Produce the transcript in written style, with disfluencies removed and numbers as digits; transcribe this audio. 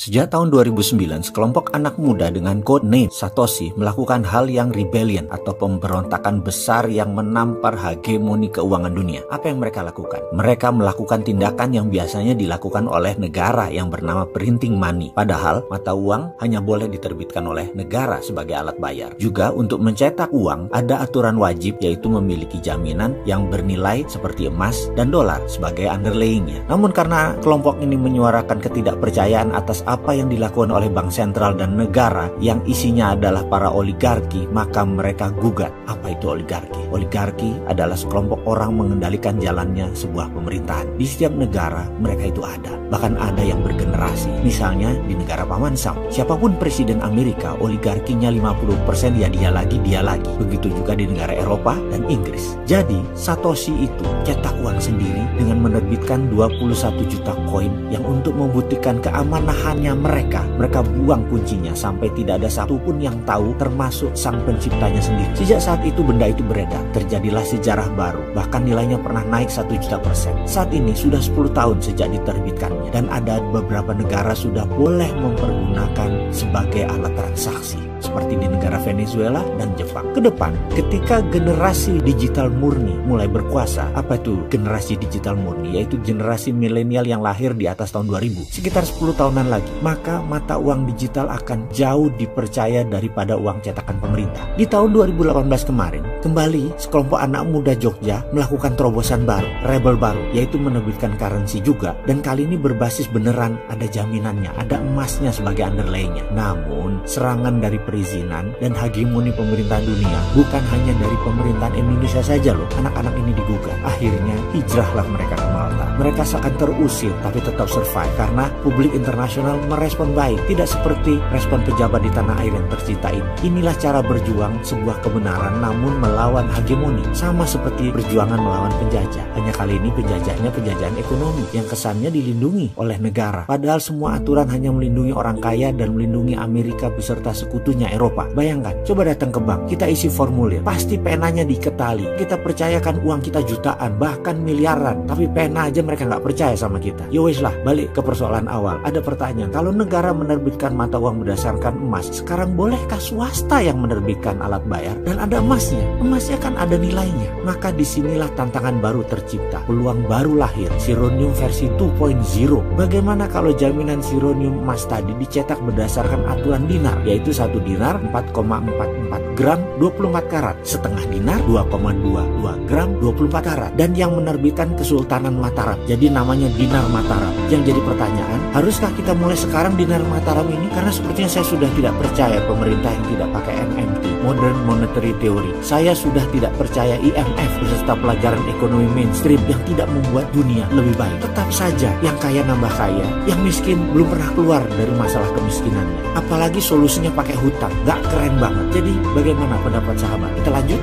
Sejak tahun 2009, sekelompok anak muda dengan kode name Satoshi melakukan hal yang rebellion atau pemberontakan besar yang menampar hegemoni keuangan dunia. Apa yang mereka lakukan? Mereka melakukan tindakan yang biasanya dilakukan oleh negara yang bernama printing money. Padahal mata uang hanya boleh diterbitkan oleh negara sebagai alat bayar. Juga untuk mencetak uang ada aturan wajib, yaitu memiliki jaminan yang bernilai seperti emas dan dolar sebagai underlayingnya. Namun karena kelompok ini menyuarakan ketidakpercayaan atas apa yang dilakukan oleh bank sentral dan negara yang isinya adalah para oligarki, maka mereka gugat. Apa itu oligarki? Oligarki adalah sekelompok orang mengendalikan jalannya sebuah pemerintahan. Di setiap negara mereka itu ada, bahkan ada yang bergenerasi. Misalnya di negara Paman Sam, siapapun presiden Amerika, oligarkinya 50% ya dia lagi. Begitu juga di negara Eropa dan Inggris. Jadi Satoshi itu cetak uang sendiri dengan menerbitkan 21 juta koin yang untuk membuktikan keamanahan mereka buang kuncinya sampai tidak ada satupun yang tahu, termasuk sang penciptanya sendiri. Sejak saat itu benda itu beredar, terjadilah sejarah baru, bahkan nilainya pernah naik 1.000.000%. Saat ini sudah 10 tahun sejak diterbitkannya, dan ada beberapa negara sudah boleh mempergunakan sebagai alat transaksi, seperti di negara Venezuela dan Jepang. Kedepan, ketika generasi digital murni mulai berkuasa, apa itu generasi digital murni? Yaitu generasi milenial yang lahir di atas tahun 2000, sekitar 10 tahunan lagi, maka mata uang digital akan jauh dipercaya daripada uang cetakan pemerintah. Di tahun 2018 kemarin, kembali sekelompok anak muda Jogja melakukan terobosan baru, rebel baru, yaitu menerbitkan currency juga, dan kali ini berbasis beneran, ada jaminannya, ada emasnya sebagai underlaynya. Namun, serangan dari perizinan dan hegemoni pemerintahan dunia bukan hanya dari pemerintahan Indonesia saja loh. Anak-anak ini digugat. Akhirnya hijrahlah mereka ke Malta. Mereka seakan terusir tapi tetap survive karena publik internasional merespon baik, tidak seperti respon pejabat di tanah air yang tercinta ini. Inilah cara berjuang sebuah kebenaran namun melawan hegemoni, sama seperti perjuangan melawan penjajah. Hanya kali ini penjajahnya penjajahan ekonomi yang kesannya dilindungi oleh negara, padahal semua aturan hanya melindungi orang kaya dan melindungi Amerika beserta sekutunya Eropa. Bayangkan, coba datang ke bank, kita isi formulir, pasti penanya diikat tali. Kita percayakan uang kita jutaan, bahkan miliaran, tapi pena aja mereka nggak percaya sama kita. Yowes lah, balik ke persoalan awal. Ada pertanyaan, kalau negara menerbitkan mata uang berdasarkan emas, sekarang bolehkah swasta yang menerbitkan alat bayar dan ada emasnya? Emasnya kan ada nilainya. Maka disinilah tantangan baru tercipta, peluang baru lahir, Sironium versi 2.0. Bagaimana kalau jaminan Sironium emas tadi dicetak berdasarkan aturan dinar, yaitu 1 dinar 4,44 gram 24 karat, setengah dinar 2,22 gram 24 karat, dan yang menerbitkan Kesultanan Mataram, jadi namanya Dinar Mataram. Yang jadi pertanyaan, haruskah kita mulai sekarang Dinar Mataram ini? Karena sepertinya saya sudah tidak percaya pemerintah yang tidak pakai MMT, Modern Monetary Theory. Saya sudah tidak percaya IMF beserta pelajaran ekonomi mainstream yang tidak membuat dunia lebih baik. Tetap saja yang kaya nambah kaya, yang miskin belum pernah keluar dari masalah kemiskinannya. Apalagi solusinya pakai hutang, gak keren banget. Jadi bagaimana pendapat sahabat? Kita lanjut.